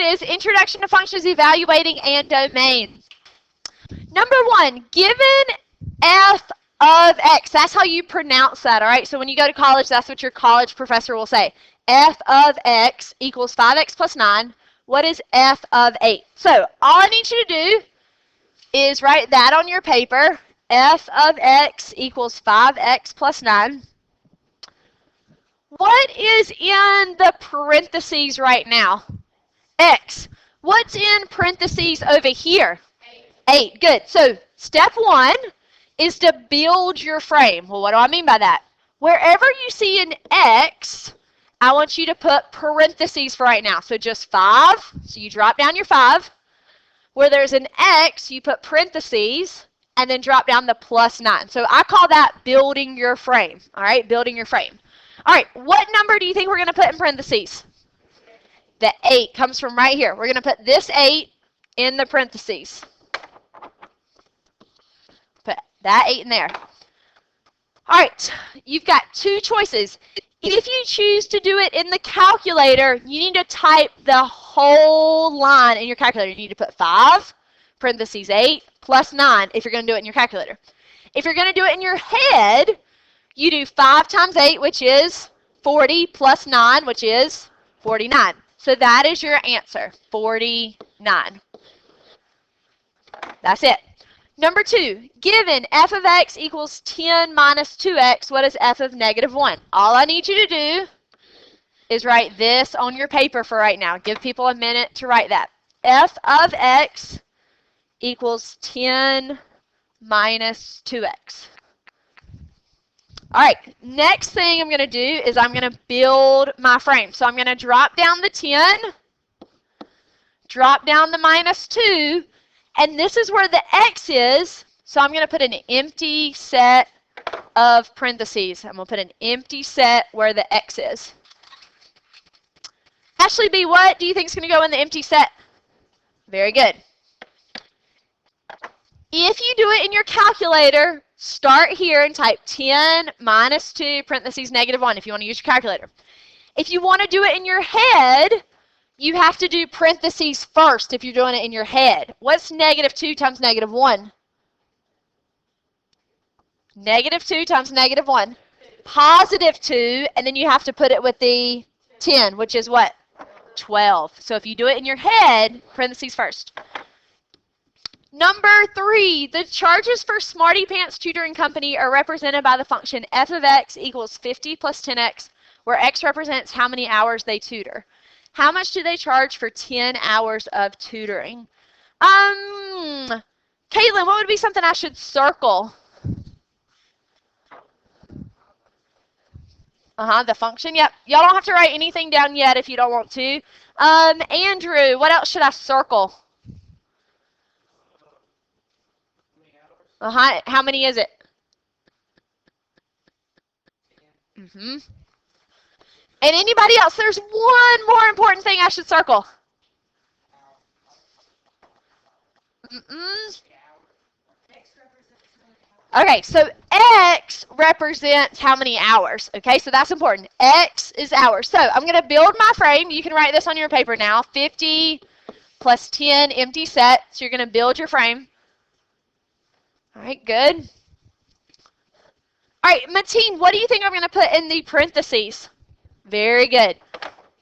it is, Introduction to Functions, Evaluating, and Domains. Number 1, given f of x, that's how you pronounce that, all right? So when you go to college, that's what your college professor will say. F of x equals 5x plus 9. What is f of 8? So all I need you to do is write that on your paper. F of x equals 5x plus 9. What is in the parentheses right now? X. What's in parentheses over here? 8. Good. So step 1 is to build your frame. Well, what do I mean by that? Wherever you see an X, I want you to put parentheses for right now. So just 5. So you drop down your 5. Where there's an X, you put parentheses and then drop down the plus 9. So I call that building your frame. All right, building your frame. All right, what number do you think we're going to put in parentheses? The 8 comes from right here. We're going to put this 8 in the parentheses. Put that 8 in there. All right, you've got 2 choices. If you choose to do it in the calculator, you need to type the whole line in your calculator. You need to put 5, parentheses 8, plus 9 if you're going to do it in your calculator. If you're going to do it in your head, you do 5 times 8, which is 40, plus 9, which is 49. So that is your answer, 49. That's it. Number 2, given f of x equals 10 minus 2x, what is f of negative 1? All I need you to do is write this on your paper for right now. Give people a minute to write that. F of x equals 10 minus 2x. All right, next thing I'm going to do is I'm going to build my frame. So I'm going to drop down the 10, drop down the minus 2, and this is where the x is. So I'm going to put an empty set of parentheses. I'm going to put an empty set where the x is. Ashley B, what do you think is going to go in the empty set? Very good. If you do it in your calculator, start here and type 10 minus 2 parentheses negative 1 if you want to use your calculator. If you want to do it in your head, you have to do parentheses first if you're doing it in your head. What's negative 2 times negative 1? Negative 2 times negative 1. Positive 2, and then you have to put it with the 10, which is what? 12. So if you do it in your head, parentheses first. Number 3, the charges for Smarty Pants Tutoring Company are represented by the function f of x equals 50 plus 10x, where x represents how many hours they tutor. How much do they charge for 10 hours of tutoring? Caitlin, what would be something I should circle? The function, yep. Y'all don't have to write anything down yet if you don't want to. Andrew, what else should I circle? How many is it? And anybody else? There's one more important thing I should circle. Okay, so x represents how many hours. Okay, so that's important. X is hours. So I'm going to build my frame. You can write this on your paper now. 50 plus 10 empty set. So you're going to build your frame. All right, good. All right, Mateen, what do you think I'm going to put in the parentheses? Very good.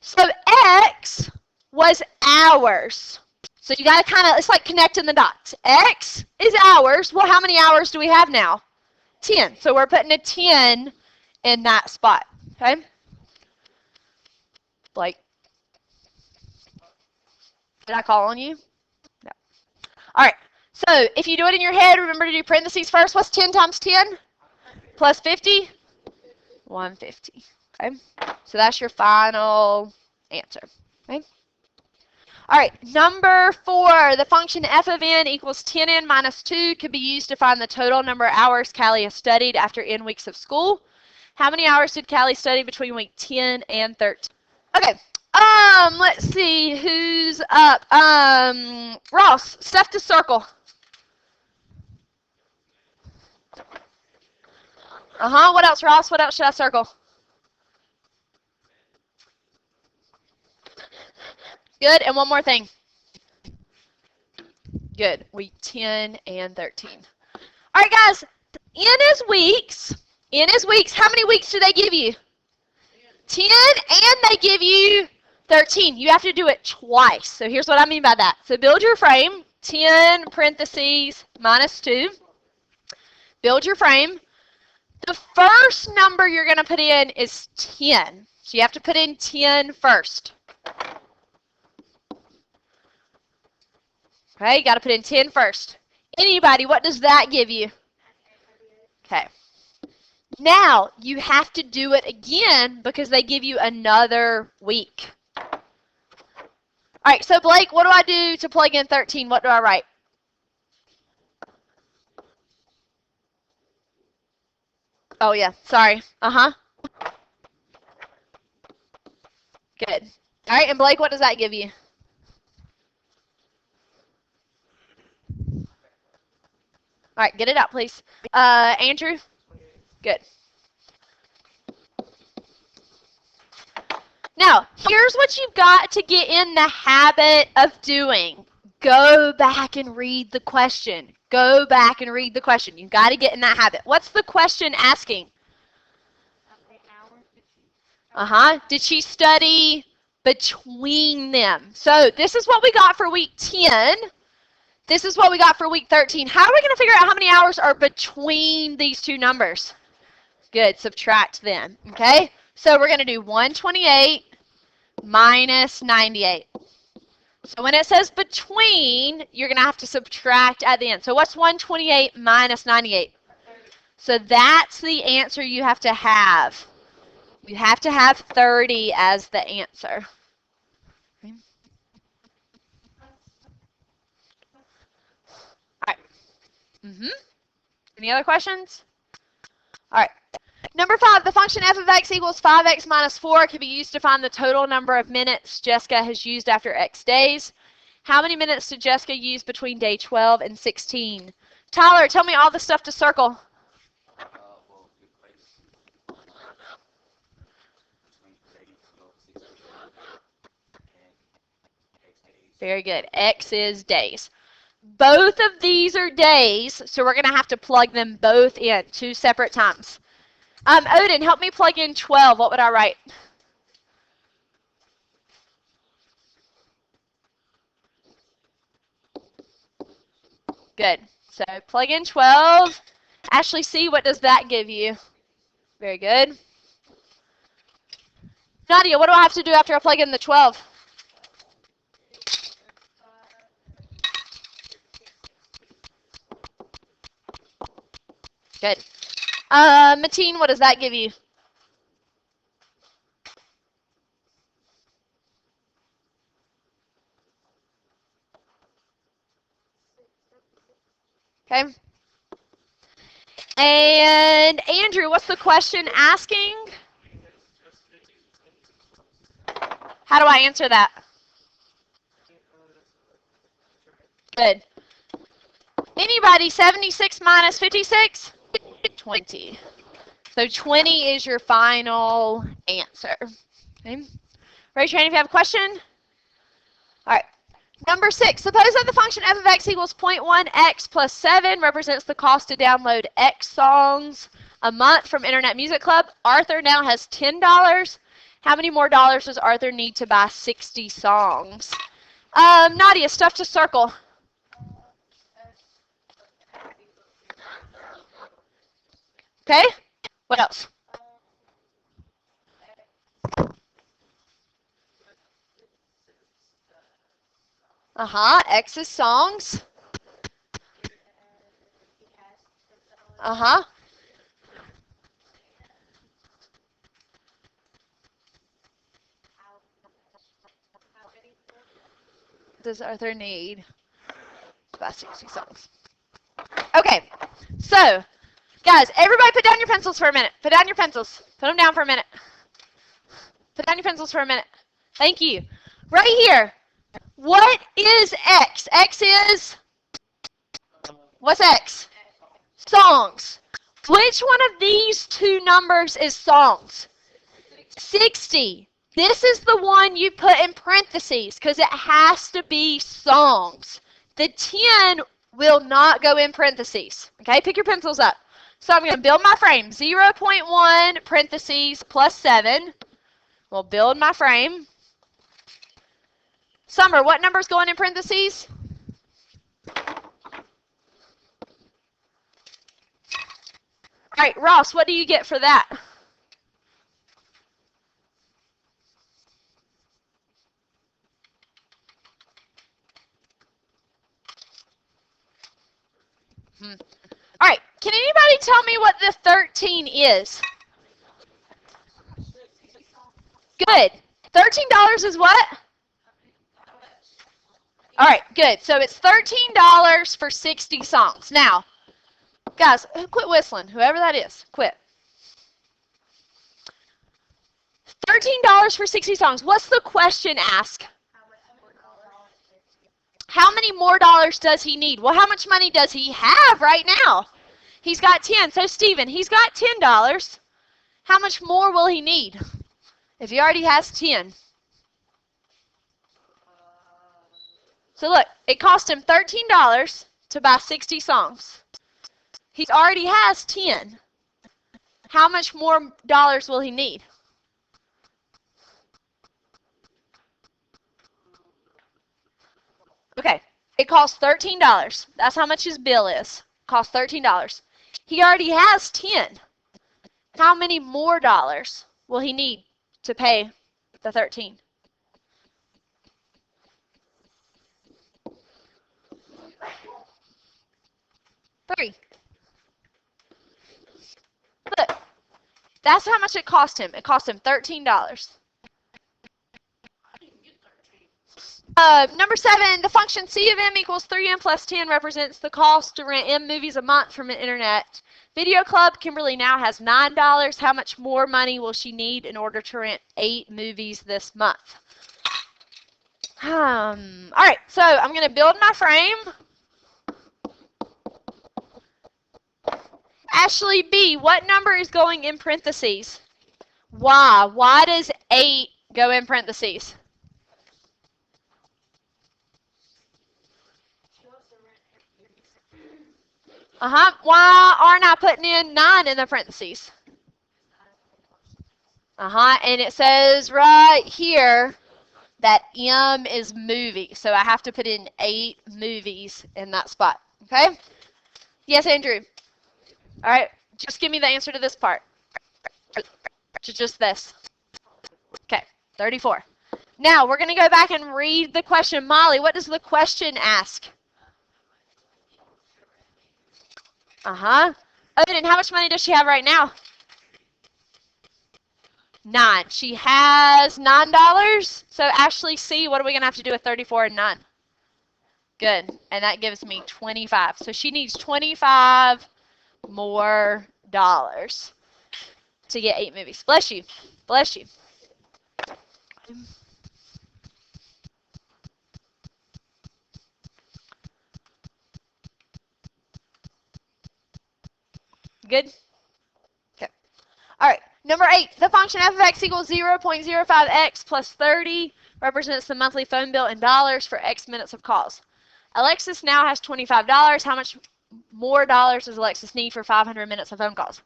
So x was hours. So you got to kind of, it's like connecting the dots. X is hours. Well, how many hours do we have now? 10. So we're putting a 10 in that spot. Okay? Blake, did I call on you? No. All right. So if you do it in your head, remember to do parentheses first. What's 10 times 10? Plus 50? 150. Okay? So that's your final answer. Okay? All right, number 4, the function f of n equals 10n minus 2 could be used to find the total number of hours Callie has studied after n weeks of school. How many hours did Callie study between week 10 and 13? Okay, let's see who's up. Ross, stuff to circle. What else, Ross? What else should I circle? Good, and one more thing. Good, week 10 and 13. All right, guys, N is weeks. N is weeks. How many weeks do they give you? 10, and they give you 13. You have to do it twice. So here's what I mean by that. So build your frame, 10 parentheses minus 2. Build your frame. The first number you're going to put in is 10. So you have to put in 10 first. Okay, you got to put in 10 first. Anybody, what does that give you? Okay. Now, you have to do it again because they give you another week. All right, so Blake, what do I do to plug in 13? What do I write? Oh, yeah, sorry. Uh-huh. Good. All right, and Blake, what does that give you? All right, get it out, please. Andrew? Good. Now, here's what you've got to get in the habit of doing. Go back and read the question. Go back and read the question. You've got to get in that habit. What's the question asking? Uh-huh. Did she study between them? So this is what we got for week 10. This is what we got for week 13. How are we going to figure out how many hours are between these two numbers? Good. Subtract them. Okay? So we're going to do 128 minus 98. So when it says between, you're going to have to subtract at the end. So what's 128 minus 98? So that's the answer you have to have. You have to have 30 as the answer. Okay. All right. Any other questions? All right. Number 5, the function f of x equals 5x minus 4 can be used to find the total number of minutes Jessica has used after x days. How many minutes did Jessica use between day 12 and 16? Tyler, tell me all the stuff to circle. Very good. X is days. Both of these are days, so we're going to have to plug them both in 2 separate times. Odin, help me plug in 12. What would I write? Good. So plug in 12. Ashley C, what does that give you? Very good. Nadia, what do I have to do after I plug in the 12? Good. Mateen, what does that give you? Okay. And Andrew, what's the question asking? How do I answer that? Good. Anybody, 76 minus 56? 20. So 20 is your final answer. Okay. Raise your hand if you have a question. All right. Number 6, suppose that the function f of x equals 0.1x plus 7 represents the cost to download X songs a month from Internet Music Club. Arthur now has $10. How many more dollars does Arthur need to buy 60 songs? Nadia, stuff to circle. Okay, what else? X is songs. Does Arthur need about 60 songs? Okay, so guys, everybody put down your pencils for a minute. Put down your pencils. Put them down for a minute. Put down your pencils for a minute. Thank you. Right here. What is X? X is? What's X? Songs. Which one of these two numbers is songs? 60. This is the one you put in parentheses because it has to be songs. The 10 will not go in parentheses. Okay, pick your pencils up. So I'm going to build my frame. 0.1 parentheses plus 7. We'll build my frame. Summer, what number is going in parentheses? All right, Ross, what do you get for that? All right, can anybody tell me what the 13 is? Good. $13 is what? All right, good. So it's $13 for 60 songs. Now, guys, quit whistling. Whoever that is, quit. $13 for 60 songs. What's the question asked? How many more dollars does he need? Well, how much money does he have right now? He's got 10. So, Steven, he's got $10. How much more will he need if he already has 10? So, look, it cost him $13 to buy 60 songs. He already has 10. How much more dollars will he need? Okay, it costs $13. That's how much his bill is. Costs $13. He already has 10. How many more dollars will he need to pay the 13? Three. Look, that's how much it cost him. It cost him $13. Number 7, the function C of M equals 3M plus 10 represents the cost to rent M movies a month from an internet video club. Kimberly now has $9. How much more money will she need in order to rent 8 movies this month? All right, so I'm going to build my frame. Ashley B, what number is going in parentheses? Why? Why does 8 go in parentheses? Why aren't I putting in 9 in the parentheses? And it says right here that M is movie. So I have to put in 8 movies in that spot. Okay? Yes, Andrew. All right. Just give me the answer to this part. Just this. Okay. 34. Now, we're going to go back and read the question. Molly, what does the question ask? Odin, how much money does she have right now? 9. She has $9. So Ashley C, what are we going to have to do with 34 and 9? Good. And that gives me 25. So she needs 25 more dollars to get 8 movies. Bless you. Bless you. Good? Okay. All right. Number 8, the function f of x equals 0.05x plus 30 represents the monthly phone bill in dollars for x minutes of calls. Alexis now has $25. How much more dollars does Alexis need for 500 minutes of phone calls?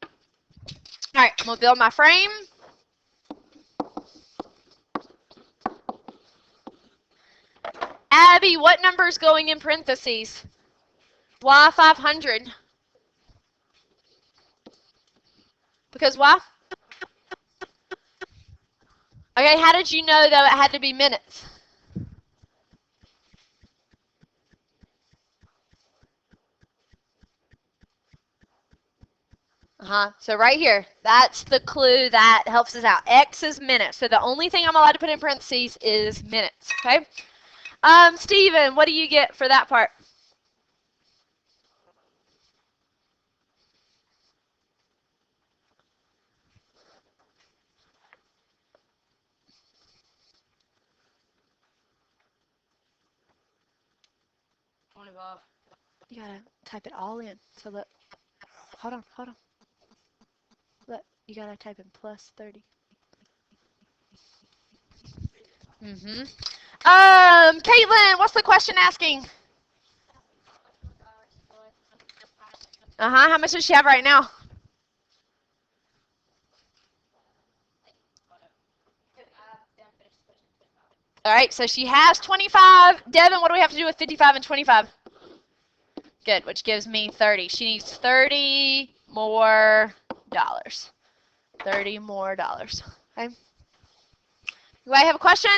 All right, I'm going to build my frame. Abby, what number is going in parentheses? Why 500? Because why? Okay, how did you know that it had to be minutes? So right here, that's the clue that helps us out. X is minutes. So the only thing I'm allowed to put in parentheses is minutes. Okay. Steven, what do you get for that part? You gotta type it all in. So look, hold on. Look, you gotta type in plus 30. Mm-hmm. Caitlin, what's the question asking? Uh-huh. How much does she have right now? All right, so she has 25. Devin, what do we have to do with 55 and 25? Good, which gives me 30. She needs 30 more dollars. 30 more dollars. Okay. Do I have a question?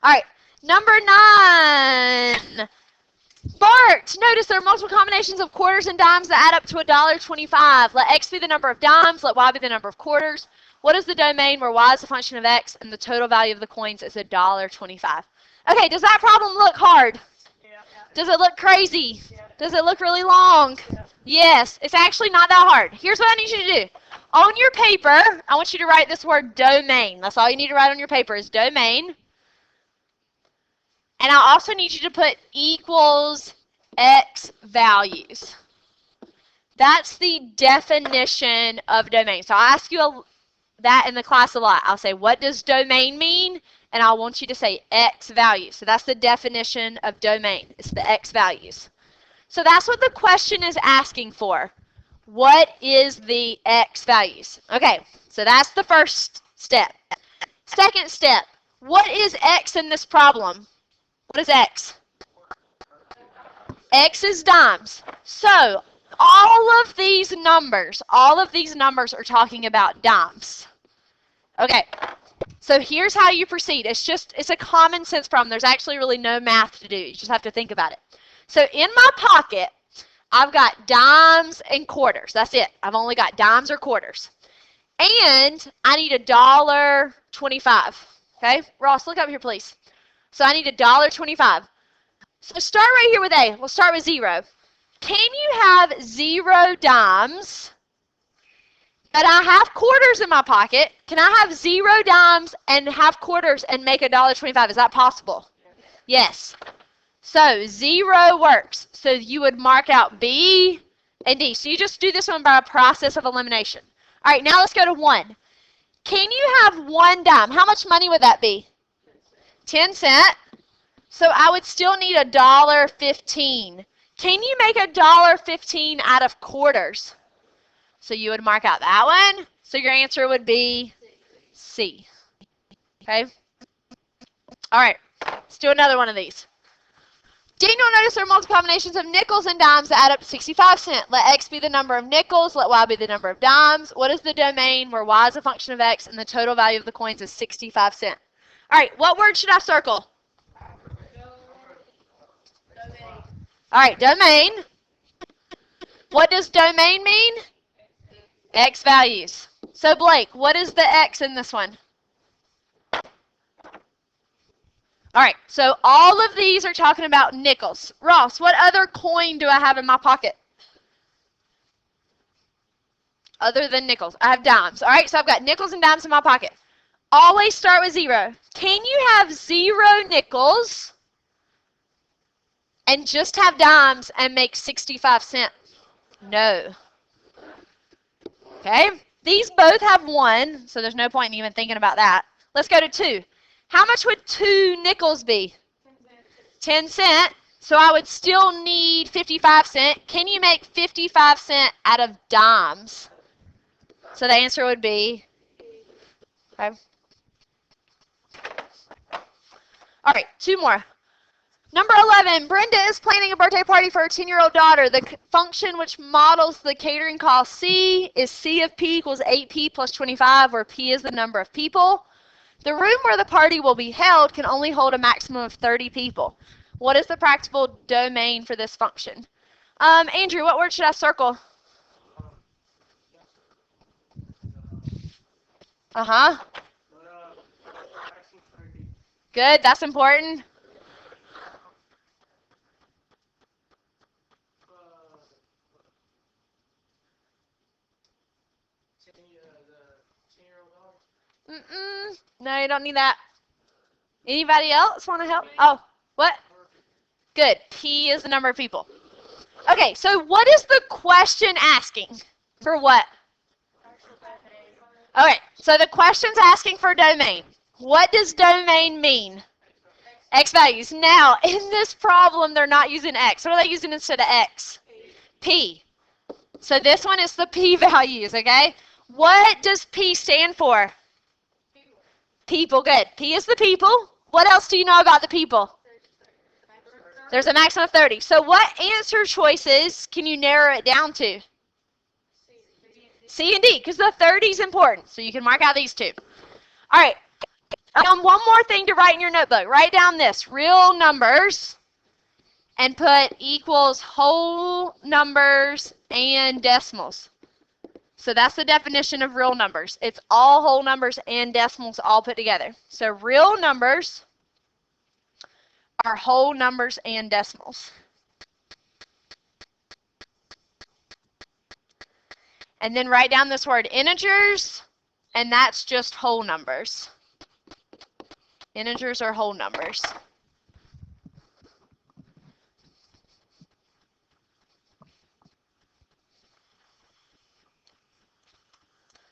All right, number 9. Bart, notice there are multiple combinations of quarters and dimes that add up to $1.25. Let x be the number of dimes, let y be the number of quarters. What is the domain where y is a function of x and the total value of the coins is $1.25? Okay, does that problem look hard? Does it look crazy? Does it look really long? Yes, it's actually not that hard. Here's what I need you to do. On your paper, I want you to write this word domain. That's all you need to write on your paper is domain. And I also need you to put equals x values. That's the definition of domain. So I ask you that in the class a lot. I'll say, what does domain mean? And I want you to say x values. So that's the definition of domain. It's the x values. So that's what the question is asking for. What is the x values? Okay, so that's the first step. Second step, what is x in this problem? What is x? X is dimes. So all of these numbers are talking about dimes. Okay, so here's how you proceed. It's a common sense problem. There's actually really no math to do. You just have to think about it. So in my pocket, I've got dimes and quarters. That's it. I've only got dimes or quarters. And I need $1.25. Okay, Ross, look up here, please. So I need $1.25. So start right here with A. We'll start with 0. Can you have 0 dimes, but I have quarters in my pocket? Can I have 0 dimes and have quarters and make $1.25? Is that possible? Yes. So 0 works. So you would mark out B and D. So you just do this one by a process of elimination. All right, now let's go to 1. Can you have 1 dime? How much money would that be? 10 cents. So I would still need $1.15. Can you make $1.15 out of quarters? So you would mark out that one. So your answer would be C. Okay? All right, let's do another one of these. Daniel, notice there are multiple combinations of nickels and dimes that add up to 65 cents. Let x be the number of nickels, let y be the number of dimes. What is the domain where y is a function of x and the total value of the coins is 65 cents? All right, what word should I circle? All right, domain. What does domain mean? X values. So Blake, what is the x in this one? All right, so all of these are talking about nickels. Ross, what other coin do I have in my pocket? Other than nickels. I have dimes. All right, so I've got nickels and dimes in my pocket. Always start with 0. Can you have 0 nickels and just have dimes and make 65 cents? No. Okay, these both have 1, so there's no point in even thinking about that. Let's go to 2. How much would 2 nickels be? 10 cents. So I would still need 55 cents. Can you make 55 cents out of dimes? So the answer would be, okay. All right, 2 more. Number 11, Brenda is planning a birthday party for her 10-year-old daughter. The function which models the catering cost C is C of P equals 8P plus 25, where P is the number of people. The room where the party will be held can only hold a maximum of 30 people. What is the practical domain for this function? Andrew, what word should I circle? Uh-huh. Good, that's important. No, you don't need that. Anybody else want to help? Oh, what? Good. P is the number of people. Okay, so what is the question asking? For what? Okay, so the question's asking for domain. What does domain mean? X values. Now, in this problem, they're not using X. What are they using instead of X? P. So this one is the P values, okay? What does P stand for? People, good. P is the people. What else do you know about the people? There's a maximum of 30. So what answer choices can you narrow it down to? C and D, because the 30 is important. So you can mark out these two. All right. One more thing to write in your notebook. Write down this. Real numbers and put equals whole numbers and decimals. So that's the definition of real numbers. It's all whole numbers and decimals all put together. So real numbers are whole numbers and decimals. And then write down this word integers, and that's just whole numbers. Integers are whole numbers.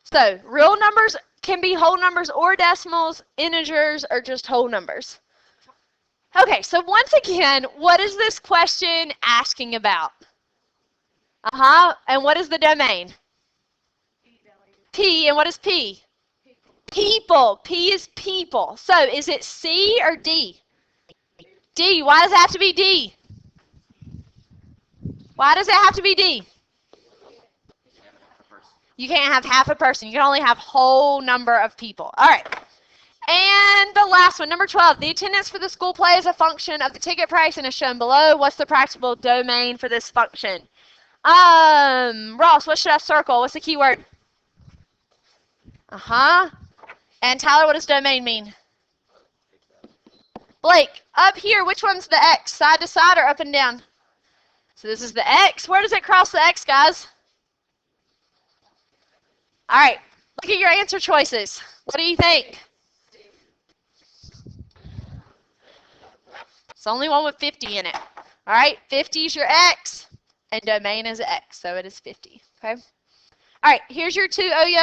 So real numbers can be whole numbers or decimals. Integers are just whole numbers. Okay, so once again, what is this question asking about? And what is the domain? P, and what is P? People. P is people. So is it C or D? D. Why does it have to be D? Why does it have to be D? You can't have half a person. You can only have whole number of people. All right. And the last one, number 12. The attendance for the school play is a function of the ticket price and is shown below. What's the practical domain for this function? Ross, what should I circle? What's the key word? And Tyler, what does domain mean? Blake, up here, which one's the X? Side to side or up and down? So this is the X. Where does it cross the X, guys? All right, look at your answer choices. What do you think? It's the only one with 50 in it. All right, 50 is your X, and domain is X, so it is 50. Okay. All right, here's your two OYO